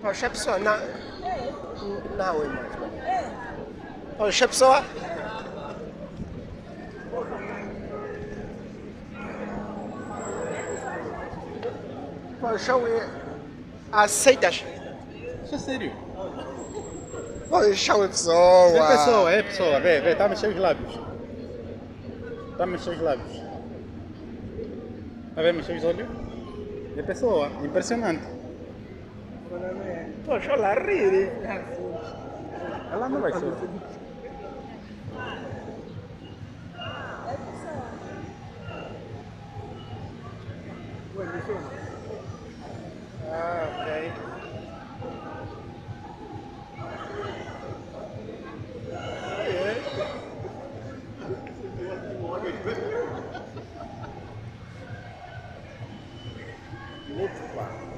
Pô, c'è pessoa, não, irmão. Pô, c'è pessoa. Pô, show aceitas. Isso é sério. Pô, show pessoa. É pessoa, vê, está a mexer os lábios. Está a mexer os lábios. Está a ver mexer os olhos? É pessoa, impressionante. Pô, show lá rir. Ela não vai ser. Ah, ok. Muito claro.